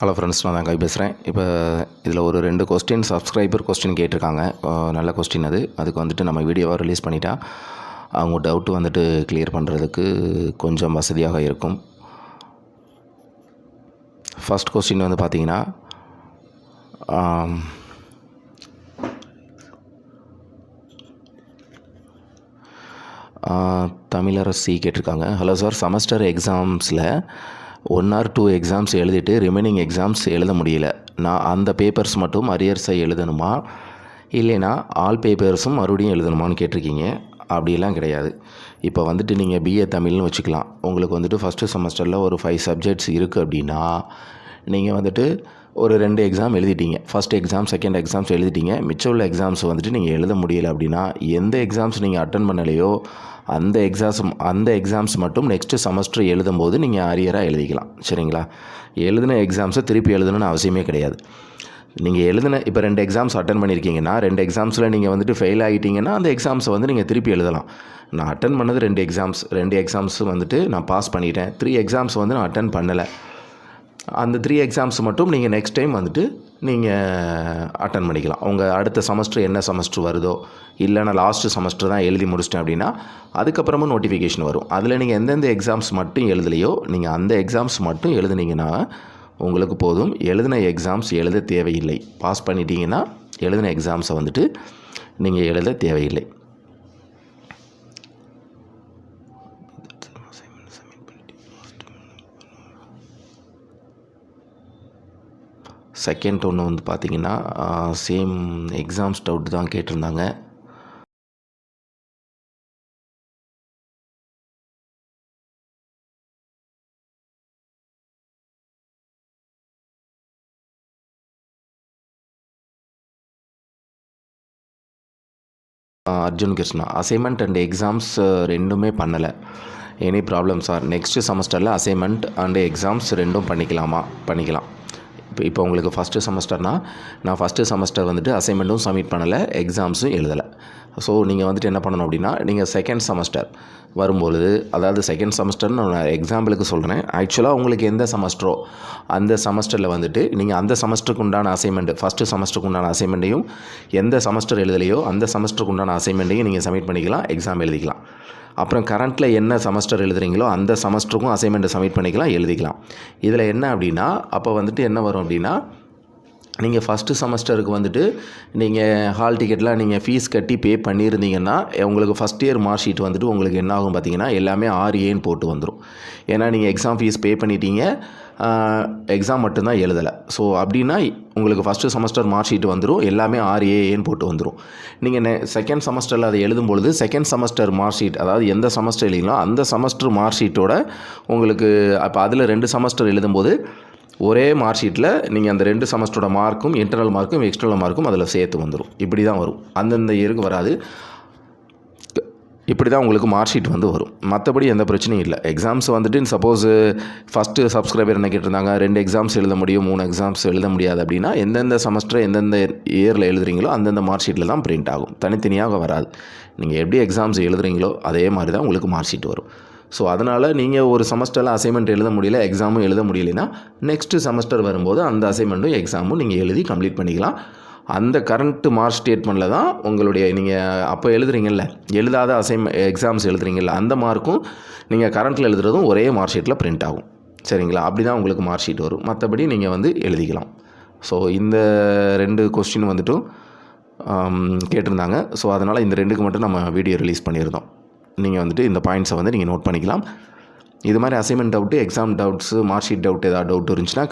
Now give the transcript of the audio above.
Hello friends, நான் தான் கவி பேசுகிறேன். இப்போ இதில் ஒரு 2 கொஸ்டின் சப்ஸ்கிரைபர் கொஸ்டின் கேட்டிருக்காங்க. நல்ல கொஸ்டின் அதுக்கு வந்துட்டு நம்ம வீடியோவாக ரிலீஸ் பண்ணிட்டா அவங்க டவுட்டு வந்துட்டு கிளியர் பண்ணுறதுக்கு கொஞ்சம் வசதியாக இருக்கும். ஃபஸ்ட் கொஸ்டின் வந்து பார்த்திங்கன்னா, தமிழரசி கேட்டிருக்காங்க. ஹலோ சார், செமஸ்டர் எக்ஸாம்ஸில் 1 or 2 எக்ஸாம்ஸ் எழுதிட்டு ரிமைனிங் எக்ஸாம்ஸ் எழுத முடியல. நான் அந்த பேப்பர்ஸ் மட்டும் அரியர்ஸை எழுதணுமா, இல்லைனா ஆல் பேப்பர்ஸும் மறுபடியும் எழுதணுமான்னு கேட்டிருக்கீங்க. அப்படிலாம் கிடையாது. இப்போ வந்துட்டு நீங்கள் பிஏ தமிழ்னு வச்சுக்கலாம். உங்களுக்கு வந்துட்டு ஃபஸ்ட்டு செமஸ்டரில் ஒரு 5 சப்ஜெக்ட்ஸ் இருக்குது அப்படின்னா, நீங்கள் வந்துட்டு ஒரு 2 எக்ஸாம் எழுதிட்டீங்க. ஃபஸ்ட் எக்ஸாம், செகண்ட் எக்ஸாம்ஸ் எழுதிட்டீங்க. மிச்சம் உள்ள எக்ஸாம்ஸ் வந்துட்டு நீங்கள் எழுத முடியலை அப்படின்னா, எந்த எக்ஸாம்ஸ் நீங்கள் அட்டன் பண்ணலையோ அந்த எக்ஸாம்ஸ் மட்டும் நெக்ஸ்ட்டு செமஸ்டர் எழுதும்போது நீங்கள் அரியராக எழுதிக்கலாம். சரிங்களா? எழுதின எக்ஸாம்ஸை திருப்பி எழுதணும்னு அவசியமே கிடையாது. நீங்கள் இப்போ 2 எக்ஸாம்ஸ் அட்டன் பண்ணியிருக்கீங்கன்னா, 2 எக்ஸாம்ஸில் நீங்கள் வந்துட்டு ஃபெயில் ஆகிட்டீங்கன்னா அந்த எக்ஸாம்ஸை வந்து நீங்கள் திருப்பி எழுதலாம். நான் அட்டன் பண்ணது 2 எக்ஸாம்ஸ் வந்துட்டு நான் பாஸ் பண்ணிட்டேன். 3 எக்ஸாம்ஸ் வந்து நான் அட்டன் பண்ணலை. அந்த 3 எக்ஸாம்ஸ் மட்டும் நீங்கள் நெக்ஸ்ட் டைம் வந்துட்டு நீங்கள் அட்டன் பண்ணிக்கலாம். உங்கள் அடுத்த செமஸ்டர் என்ன செமஸ்டர் வருதோ, இல்லை நான் லாஸ்ட்டு செமஸ்டர் தான் எழுதி முடிச்சிட்டேன் அப்படின்னா அதுக்கப்புறமும் நோட்டிஃபிகேஷன் வரும். அதில் நீங்கள் எந்தெந்த எக்ஸாம்ஸ் மட்டும் எழுதலையோ நீங்கள் அந்த எக்ஸாம்ஸ் மட்டும் எழுதுனீங்கன்னா உங்களுக்கு போதும். எழுதின எக்ஸாம்ஸ் எழுத தேவையில்லை. பாஸ் பண்ணிட்டீங்கன்னா எழுதின எக்ஸாம்ஸை வந்துட்டு நீங்கள் எழுத தேவையில்லை. செகண்ட் ஒன்று வந்து பார்த்திங்கன்னா, சேம் எக்ஸாம்ஸ் டவுட் தான் கேட்டிருந்தாங்க. Arjun Krishna, assignment and exams ரெண்டுமே பண்ணலை. Any problem sir? நெக்ஸ்ட்டு செமஸ்டரில் அசைன்மெண்ட் அண்டு எக்ஸாம்ஸ் ரெண்டும் பண்ணிக்கலாம். இப்போ உங்களுக்கு ஃபஸ்ட்டு செமஸ்டர்னால், நான் ஃபஸ்ட்டு செமஸ்டர் வந்துட்டு அசைன்மெண்ட்டும் சப்மிட் பண்ணலை, எக்ஸாம்ஸும் எழுதலை. ஸோ நீங்கள் வந்துட்டு என்ன பண்ணணும் அப்படின்னா, நீங்கள் செகண்ட் செமஸ்டர் வரும்பொழுது, அதாவது செகண்ட் செமஸ்டர்னு நான் எக்ஸாம்பிளுக்கு சொல்கிறேன். ஆக்சுவலாக உங்களுக்கு எந்த செமஸ்டரோ அந்த செமஸ்டரில் வந்துட்டு நீங்கள் அந்த செமஸ்டருக்கு உண்டான அசைன்மெண்ட், ஃபஸ்ட்டு செமஸ்டருக்கு உண்டான அசைன்மெண்ட்டையும், எந்த செமஸ்டர் எழுதலையோ அந்த செமஸ்டருக்கு உண்டான அசைன்மெண்ட்டையும் நீங்கள் சப்மிட் பண்ணிக்கலாம், எக்ஸாம் எழுதிக்கலாம். அப்புறம் கரண்ட்டில் என்ன செமஸ்டர் எழுதுறீங்களோ அந்த செமஸ்டருக்கும் அசைன்மெண்ட்டை சப்மிட் பண்ணிக்கலாம், எழுதிக்கலாம். இதில் என்ன அப்படின்னா, அப்போ வந்துட்டு என்ன வரும் அப்படின்னா, நீங்கள் ஃபஸ்ட்டு செமஸ்டருக்கு வந்துட்டு நீங்கள் ஹால் டிக்கெட்லாம் நீங்கள் ஃபீஸ் கட்டி பே பண்ணியிருந்தீங்கன்னா உங்களுக்கு ஃபஸ்ட் இயர் மார்க் ஷீட் வந்துட்டு உங்களுக்கு என்ன ஆகும் பார்த்தீங்கன்னா, எல்லாமே 6Aன்னு போட்டு வந்துடும். ஏன்னா நீங்கள் எக்ஸாம் ஃபீஸ் பே பண்ணிட்டீங்க, எக்ஸாம் மட்டும்தான் எழுதலை. ஸோ அப்படின்னா உங்களுக்கு ஃபஸ்ட்டு செமஸ்டர் மார்க் ஷீட் வந்துடும், எல்லாமே 6Aன்னு போட்டு வந்துடும். நீங்கள் செகண்ட் செமஸ்டரில் அதை எழுதும்பொழுது செகண்ட் செமஸ்டர் மார்க் ஷீட், அதாவது எந்த செமஸ்டர் எழுதிங்களோ அந்த செமஸ்டர் மார்க் ஷீட்டோட உங்களுக்கு அப்போ அதில் 2 செமஸ்டர் எழுதும்போது ஒரே மார்க் ஷீட்டில் நீங்கள் அந்த 2 செமஸ்டரோட மார்க்கும், இன்டர்னல் மார்க்கும், எக்ஸ்டர்னல் மார்க்கும் அதில் சேர்த்து வந்துடும். இப்படி தான் வரும். அந்தந்த இயருக்கு வராது. இப்படி தான் உங்களுக்கு மார்க் ஷீட் வந்து வரும். மற்றபடி எந்த பிரச்சனையும் இல்லை. எக்ஸாம்ஸ் வந்துட்டு சப்போஸ் ஃபஸ்ட்டு சப்ஸ்கிரைபர் என்ன கேட்டிருந்தாங்க, 2 எக்ஸாம்ஸ் எழுத முடியும், 3 எக்ஸாம்ஸ் எழுத முடியாது அப்படின்னா, எந்தெந்த செமஸ்டர் எந்தெந்த இயரில் எழுதுறீங்களோ அந்தந்த மார்க் ஷீட்டில் தான் பிரிண்ட் ஆகும், தனித்தனியாக வராது. நீங்கள் எப்படி எக்ஸாம்ஸ் எழுதுறீங்களோ அதே மாதிரி தான் உங்களுக்கு மார்க் ஷீட் வரும். ஸோ அதனால் நீங்கள் ஒரு செமஸ்டரில் அசைன்மெண்ட் எழுத முடியல, எக்ஸாமும் எழுத முடியலைன்னா நெக்ஸ்ட்டு செமஸ்டர் வரும்போது அந்த அசைன்மெண்ட்டும் எக்ஸாமும் நீங்கள் எழுதி கம்ப்ளீட் பண்ணிக்கலாம். அந்த கரண்ட்டு மார்க் ஸ்டேட்மெண்ட்டில் தான் உங்களுடைய நீங்கள் அப்போ எழுதுறீங்கல்ல, எழுதாத எக்ஸாம்ஸ் எழுதுறீங்கல்ல, அந்த மார்க்கும் நீங்கள் கரண்ட்டில் எழுதுறதும் ஒரே மார்க் ஷீட்டில் பிரிண்ட் ஆகும். சரிங்களா? அப்படி தான் உங்களுக்கு மார்க் ஷீட் வரும். மற்றபடி நீங்கள் வந்து எழுதிக்கலாம். ஸோ இந்த 2 கொஸ்டின் வந்துட்டும் கேட்டிருந்தாங்க. ஸோ அதனால் இந்த 2க்கு மட்டும் நம்ம வீடியோ ரிலீஸ் பண்ணியிருந்தோம். நீங்கள் வந்துட்டு இந்த பாயிண்ட்ஸை வந்து நீங்கள் நோட் பண்ணிக்கலாம். இது மாதிரி assignment doubt, exam doubts, mark sheet doubt ஏதாவது டவுட் இருந்துச்சுன்னா